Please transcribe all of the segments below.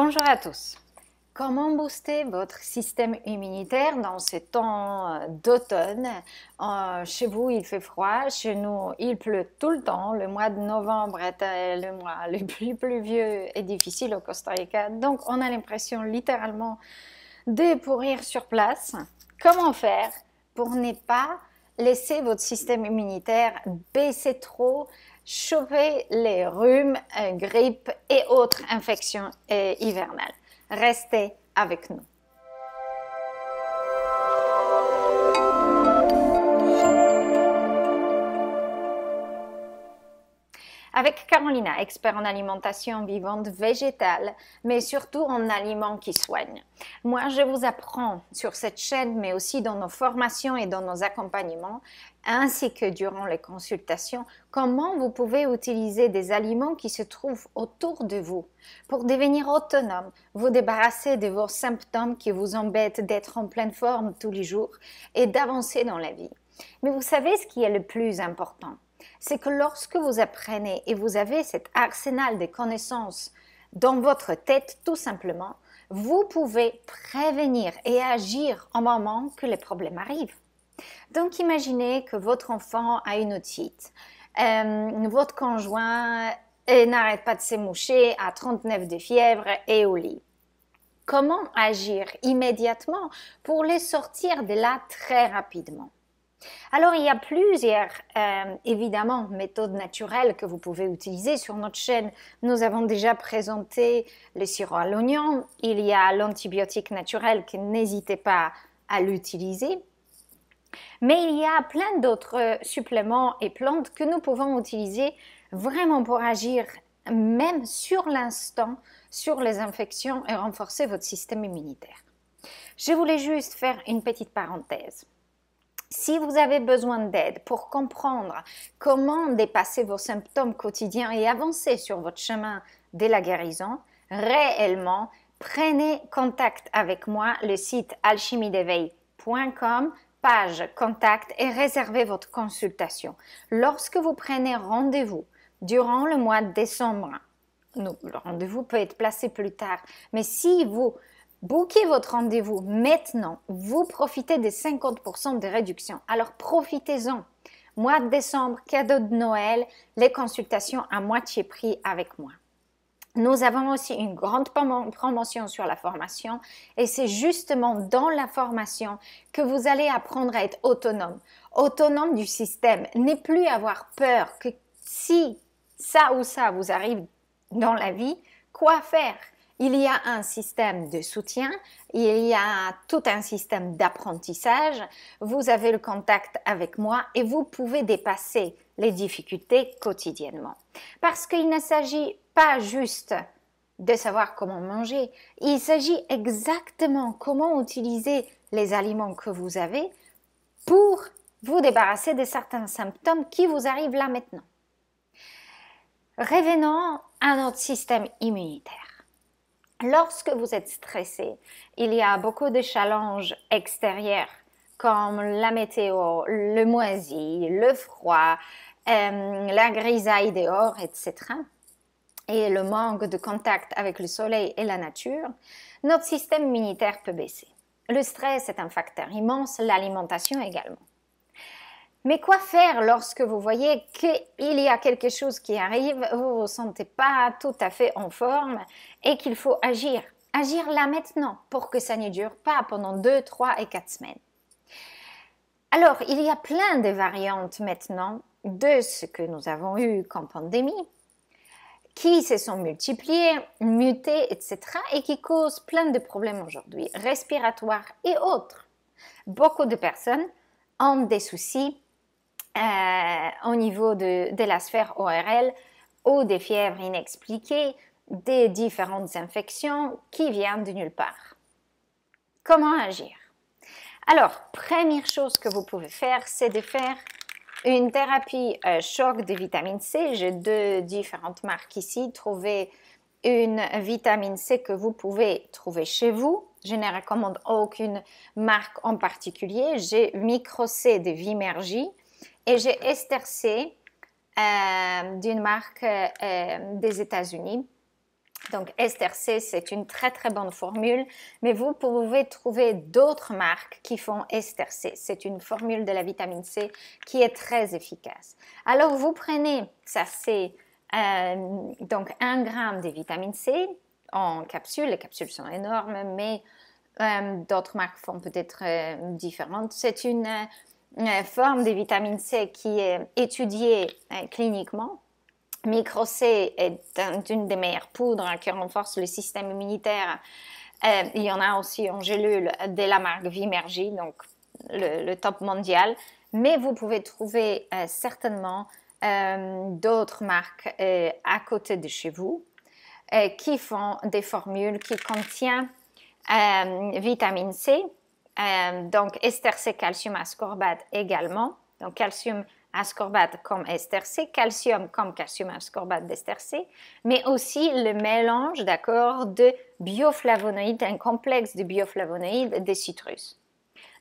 Bonjour à tous. Comment booster votre système immunitaire dans ces temps d'automne? Chez vous, il fait froid, chez nous, il pleut tout le temps. Le mois de novembre est le mois le plus pluvieux et difficile au Costa Rica. Donc, on a l'impression littéralement de pourrir sur place. Comment faire pour ne pas laisser votre système immunitaire baisser trop, choper les rhumes, grippes et autres infections hivernales? Restez avec nous. Avec Carolina, expert en alimentation vivante végétale, mais surtout en aliments qui soignent. Moi, je vous apprends sur cette chaîne, mais aussi dans nos formations et dans nos accompagnements, ainsi que durant les consultations, comment vous pouvez utiliser des aliments qui se trouvent autour de vous pour devenir autonome, vous débarrasser de vos symptômes qui vous embêtent d'être en pleine forme tous les jours et d'avancer dans la vie. Mais vous savez ce qui est le plus important? C'est que lorsque vous apprenez et vous avez cet arsenal de connaissances dans votre tête, tout simplement, vous pouvez prévenir et agir au moment que les problèmes arrivent. Donc, imaginez que votre enfant a une otite, votre conjoint n'arrête pas de se moucher à 39 de fièvre et au lit. Comment agir immédiatement pour les sortir de là très rapidement? Alors, il y a plusieurs, évidemment, méthodes naturelles que vous pouvez utiliser sur notre chaîne. Nous avons déjà présenté le sirop à l'oignon. Il y a l'antibiotique naturel que n'hésitez pas à l'utiliser. Mais il y a plein d'autres suppléments et plantes que nous pouvons utiliser vraiment pour agir même sur l'instant sur les infections et renforcer votre système immunitaire. Je voulais juste faire une petite parenthèse. Si vous avez besoin d'aide pour comprendre comment dépasser vos symptômes quotidiens et avancer sur votre chemin de la guérison, réellement, prenez contact avec moi, le site alchimiedeveil.com, page contact et réservez votre consultation. Lorsque vous prenez rendez-vous durant le mois de décembre, le rendez-vous peut être placé plus tard, mais si vous bookez votre rendez-vous maintenant, vous profitez des 50% de réduction. Alors profitez-en. Mois de décembre, cadeau de Noël, les consultations à moitié prix avec moi. Nous avons aussi une grande promotion sur la formation et c'est justement dans la formation que vous allez apprendre à être autonome. Autonome du système. Ne plus avoir peur que si ça ou ça vous arrive dans la vie, quoi faire? Il y a un système de soutien, il y a tout un système d'apprentissage, vous avez le contact avec moi et vous pouvez dépasser les difficultés quotidiennement. Parce qu'il ne s'agit pas juste de savoir comment manger, il s'agit exactement comment utiliser les aliments que vous avez pour vous débarrasser de certains symptômes qui vous arrivent là maintenant. Revenons à notre système immunitaire. Lorsque vous êtes stressé, il y a beaucoup de challenges extérieurs comme la météo, le moisi, le froid, la grisaille dehors, etc. Et le manque de contact avec le soleil et la nature, notre système immunitaire peut baisser. Le stress est un facteur immense, l'alimentation également. Mais quoi faire lorsque vous voyez qu'il y a quelque chose qui arrive, vous ne vous sentez pas tout à fait en forme et qu'il faut agir? Agir là maintenant pour que ça ne dure pas pendant 2, 3 et 4 semaines. Alors, il y a plein de variantes maintenant de ce que nous avons eu comme pandémie qui se sont multipliées, mutées, etc. et qui causent plein de problèmes aujourd'hui, respiratoires et autres. Beaucoup de personnes ont des soucis au niveau de la sphère ORL ou des fièvres inexpliquées, des différentes infections qui viennent de nulle part. Comment agir? Alors, première chose que vous pouvez faire, c'est de faire une thérapie choc de vitamine C. J'ai 2 différentes marques ici. Trouvez une vitamine C que vous pouvez trouver chez vous. Je ne recommande aucune marque en particulier. J'ai Micro C de Vimergy et j'ai Ester C d'une marque des États-Unis. Donc, Ester C, c'est une très très bonne formule, mais vous pouvez trouver d'autres marques qui font Ester C. C'est une formule de la vitamine C qui est très efficace. Alors, vous prenez, ça c'est donc 1 gramme de vitamine C en capsules. Les capsules sont énormes, mais d'autres marques font peut-être différentes. C'est une forme de vitamine C qui est étudiée cliniquement. Micro C est une des meilleures poudres qui renforce le système immunitaire. Il y en a aussi en gélule de la marque Vimergy, donc le top mondial. Mais vous pouvez trouver certainement d'autres marques à côté de chez vous qui font des formules qui contiennent vitamine C, donc ester C, calcium ascorbate également. Donc calcium ascorbate comme ester C, calcium comme calcium ascorbate d'ester C, mais aussi le mélange, d'accord, de bioflavonoïdes, un complexe de bioflavonoïdes des citrus,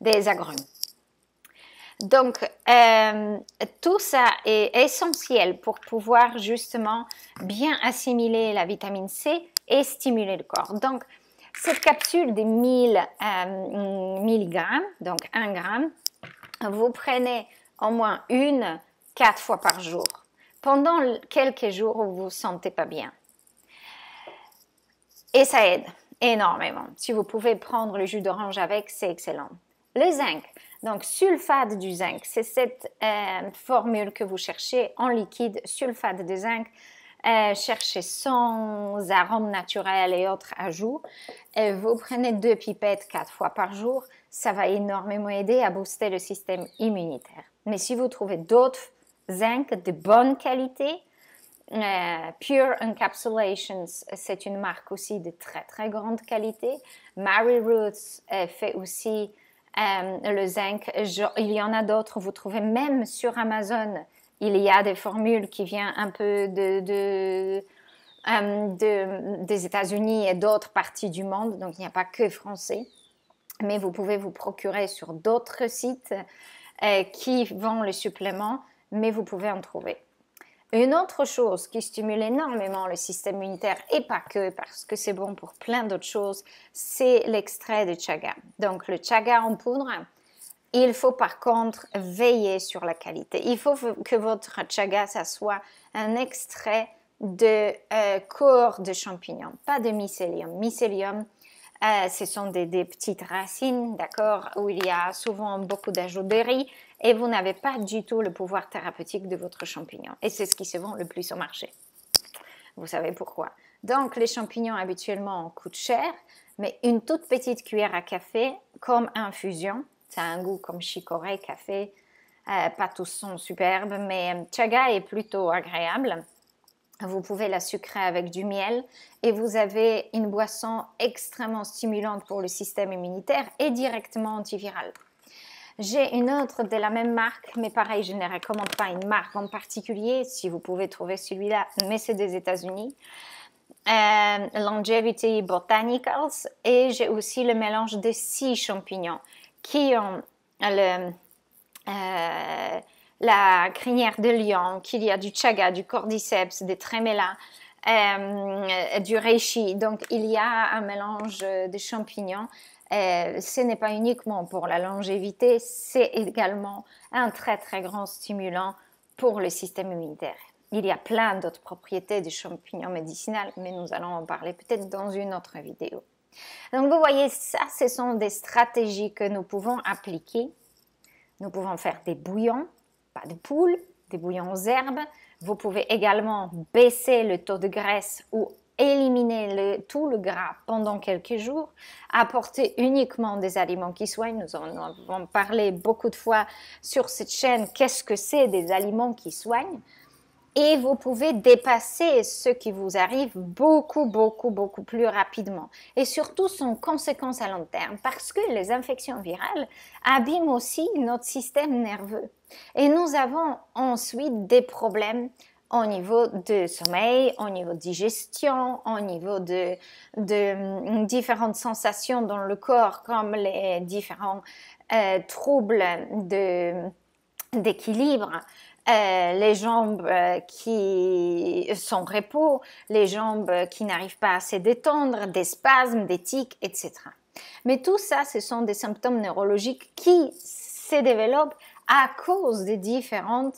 des agrumes. Donc, tout ça est essentiel pour pouvoir justement bien assimiler la vitamine C et stimuler le corps. Donc, cette capsule de 1000 mg, donc 1 gramme, vous prenez au moins 4 fois par jour, pendant quelques jours où vous ne vous sentez pas bien. Et ça aide énormément. Si vous pouvez prendre le jus d'orange avec, c'est excellent. Le zinc, donc sulfate du zinc, c'est cette formule que vous cherchez en liquide, sulfate de zinc. Cherchez sans arômes naturels et autres ajouts. Vous prenez 2 pipettes 4 fois par jour. Ça va énormément aider à booster le système immunitaire. Mais si vous trouvez d'autres zinc de bonne qualité, Pure Encapsulations, c'est une marque aussi de très très grande qualité. Mary Roots fait aussi le zinc. Il y en a d'autres, vous trouvez même sur Amazon. Il y a des formules qui viennent un peu des États-Unis et d'autres parties du monde, donc il n'y a pas que français. Mais vous pouvez vous procurer sur d'autres sites qui vendent le supplément, mais vous pouvez en trouver. Une autre chose qui stimule énormément le système immunitaire, et pas que, parce que c'est bon pour plein d'autres choses, c'est l'extrait de chaga. Donc le chaga en poudre, il faut par contre veiller sur la qualité. Il faut que votre chaga, ça soit un extrait de corps de champignons, pas de mycélium. Mycélium, ce sont des petites racines, d'accord, où il y a souvent beaucoup d'ajouts de riz et vous n'avez pas du tout le pouvoir thérapeutique de votre champignon. Et c'est ce qui se vend le plus au marché. Vous savez pourquoi. Donc, les champignons habituellement coûtent cher, mais une toute petite cuillère à café comme infusion, ça a un goût comme chicorée, café, pas tous sont superbes, mais chaga est plutôt agréable. Vous pouvez la sucrer avec du miel et vous avez une boisson extrêmement stimulante pour le système immunitaire et directement antivirale. J'ai une autre de la même marque, mais pareil, je ne recommande pas une marque en particulier, si vous pouvez trouver celui-là, mais c'est des États-Unis. Longevity Botanicals, et j'ai aussi le mélange de 6 champignons qui ont la crinière de lion, qu'il y a du chaga, du cordyceps, des tremella, du reishi. Donc, il y a un mélange de champignons. Ce n'est pas uniquement pour la longévité, c'est également un très, très grand stimulant pour le système immunitaire. Il y a plein d'autres propriétés des champignons médicinaux, mais nous allons en parler peut-être dans une autre vidéo. Donc, vous voyez, ça, ce sont des stratégies que nous pouvons appliquer. Nous pouvons faire des bouillons, pas de poule, des bouillons aux herbes. Vous pouvez également baisser le taux de graisse ou éliminer tout le gras pendant quelques jours. Apporter uniquement des aliments qui soignent. Nous en avons parlé beaucoup de fois sur cette chaîne. Qu'est-ce que c'est des aliments qui soignent? Et vous pouvez dépasser ce qui vous arrive beaucoup plus rapidement. Et surtout, sans conséquences à long terme, parce que les infections virales abîment aussi notre système nerveux. Et nous avons ensuite des problèmes au niveau de sommeil, au niveau de digestion, au niveau de différentes sensations dans le corps, comme les différents troubles d'équilibre. les jambes qui sont repos, les jambes qui n'arrivent pas à se détendre, des spasmes, des tics, etc. Mais tout ça, ce sont des symptômes neurologiques qui se développent à cause des différentes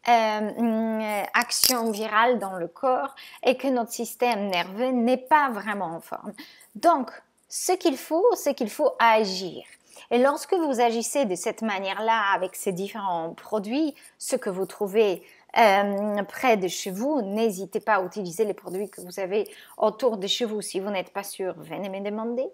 actions virales dans le corps et que notre système nerveux n'est pas vraiment en forme. Donc, ce qu'il faut, c'est qu'il faut agir. Et lorsque vous agissez de cette manière-là avec ces différents produits, ce que vous trouvez près de chez vous, n'hésitez pas à utiliser les produits que vous avez autour de chez vous. Si vous n'êtes pas sûr, venez me demander.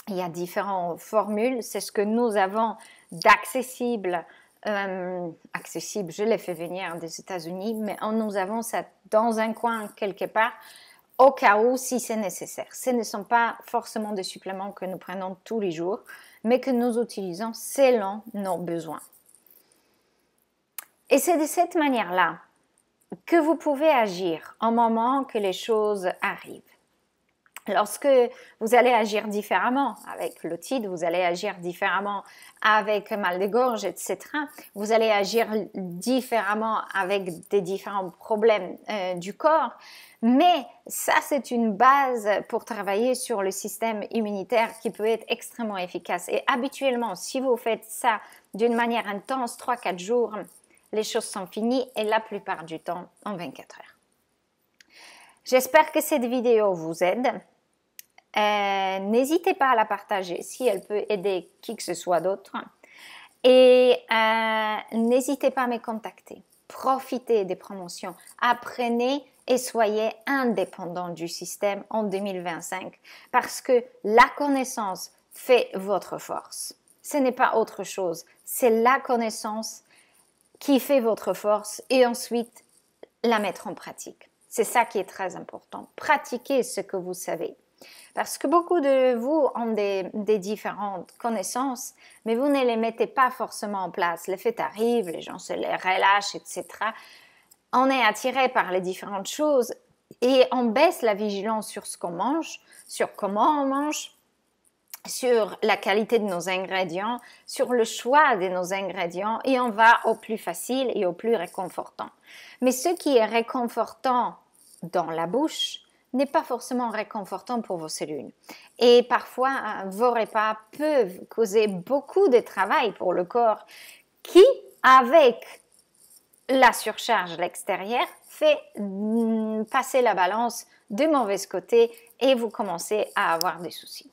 Il y a différentes formules, c'est ce que nous avons d'accessible. Accessible, je l'ai fait venir des États-Unis, mais nous avons ça dans un coin quelque part, au cas où si c'est nécessaire. Ce ne sont pas forcément des suppléments que nous prenons tous les jours, mais que nous utilisons selon nos besoins. Et c'est de cette manière-là que vous pouvez agir au moment que les choses arrivent. Lorsque vous allez agir différemment avec l'otite, vous allez agir différemment avec mal de gorge, etc. Vous allez agir différemment avec des différents problèmes du corps. Mais ça, c'est une base pour travailler sur le système immunitaire qui peut être extrêmement efficace. Et habituellement, si vous faites ça d'une manière intense, 3-4 jours, les choses sont finies et la plupart du temps en 24 heures. J'espère que cette vidéo vous aide. N'hésitez pas à la partager si elle peut aider qui que ce soit d'autre. Et n'hésitez pas à me contacter. Profitez des promotions. Apprenez et soyez indépendant du système en 2025 parce que la connaissance fait votre force. Ce n'est pas autre chose. C'est la connaissance qui fait votre force et ensuite la mettre en pratique. C'est ça qui est très important. Pratiquez ce que vous savez. Parce que beaucoup de vous ont des différentes connaissances, mais vous ne les mettez pas forcément en place. Les faits arrivent, les gens se les relâchent, etc. On est attiré par les différentes choses et on baisse la vigilance sur ce qu'on mange, sur comment on mange, sur la qualité de nos ingrédients, sur le choix de nos ingrédients et on va au plus facile et au plus réconfortant. Mais ce qui est réconfortant dans la bouche n'est pas forcément réconfortant pour vos cellules. Et parfois, vos repas peuvent causer beaucoup de travail pour le corps qui, avec la surcharge à l'extérieur, fait passer la balance de mauvais côté et vous commencez à avoir des soucis.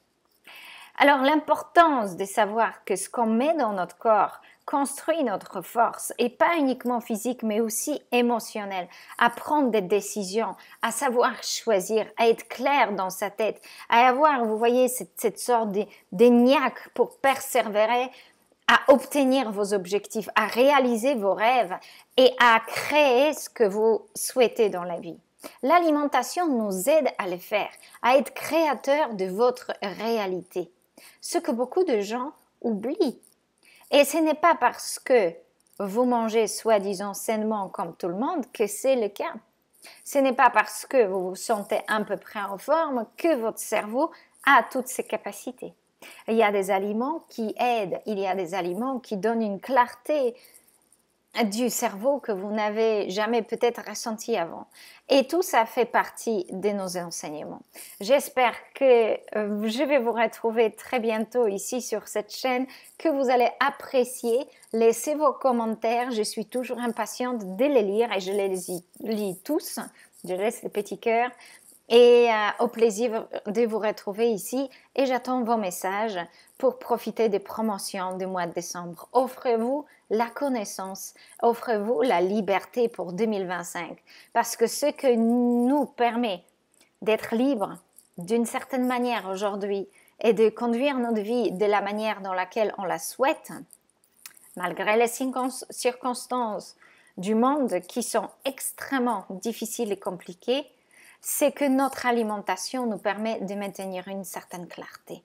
Alors, l'importance de savoir que ce qu'on met dans notre corps construit notre force, et pas uniquement physique, mais aussi émotionnelle, à prendre des décisions, à savoir choisir, à être clair dans sa tête, à avoir, vous voyez, cette sorte de niaque pour persévérer, à obtenir vos objectifs, à réaliser vos rêves et à créer ce que vous souhaitez dans la vie. L'alimentation nous aide à le faire, à être créateur de votre réalité. Ce que beaucoup de gens oublient. Et ce n'est pas parce que vous mangez soi-disant sainement comme tout le monde que c'est le cas. Ce n'est pas parce que vous vous sentez à peu près en forme que votre cerveau a toutes ses capacités. Il y a des aliments qui aident, il y a des aliments qui donnent une clarté du cerveau que vous n'avez jamais peut-être ressenti avant. Et tout ça fait partie de nos enseignements. J'espère que je vais vous retrouver très bientôt ici sur cette chaîne, que vous allez apprécier. Laissez vos commentaires, je suis toujours impatiente de les lire et je les lis tous. Je laisse les petits cœurs. Et au plaisir de vous retrouver ici et j'attends vos messages pour profiter des promotions du mois de décembre. Offrez-vous la connaissance, offrez-vous la liberté pour 2025 parce que ce que nous permet d'être libres d'une certaine manière aujourd'hui et de conduire notre vie de la manière dans laquelle on la souhaite, malgré les circonstances du monde qui sont extrêmement difficiles et compliquées, c'est que notre alimentation nous permet de maintenir une certaine clarté.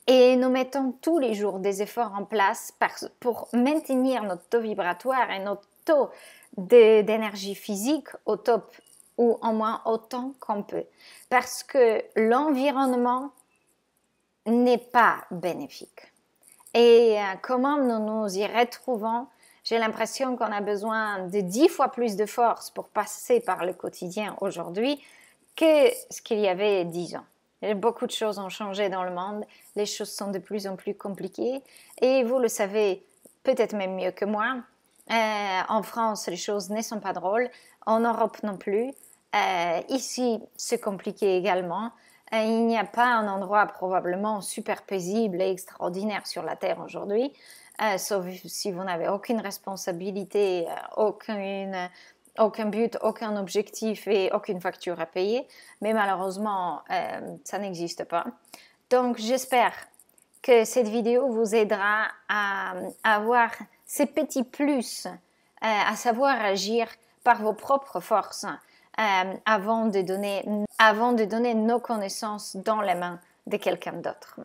Et nous mettons tous les jours des efforts en place pour maintenir notre taux vibratoire et notre taux d'énergie physique au top ou au moins autant qu'on peut. Parce que l'environnement n'est pas bénéfique. Et comment nous nous y retrouvons, J'ai l'impression qu'on a besoin de 10 fois plus de force pour passer par le quotidien aujourd'hui que ce qu'il y avait 10 ans. Beaucoup de choses ont changé dans le monde, les choses sont de plus en plus compliquées et vous le savez peut-être même mieux que moi. En France, les choses ne sont pas drôles, en Europe non plus. Ici, c'est compliqué également. Il n'y a pas un endroit probablement super paisible et extraordinaire sur la Terre aujourd'hui, sauf si vous n'avez aucune responsabilité, aucun but, aucun objectif et aucune facture à payer. Mais malheureusement, ça n'existe pas. Donc, j'espère que cette vidéo vous aidera à avoir ces petits plus, à savoir agir par vos propres forces avant de donner nos connaissances dans les mains de quelqu'un d'autre.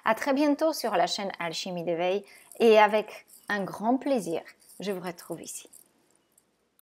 À très bientôt sur la chaîne Alchimie d'éveil et avec un grand plaisir, je vous retrouve ici.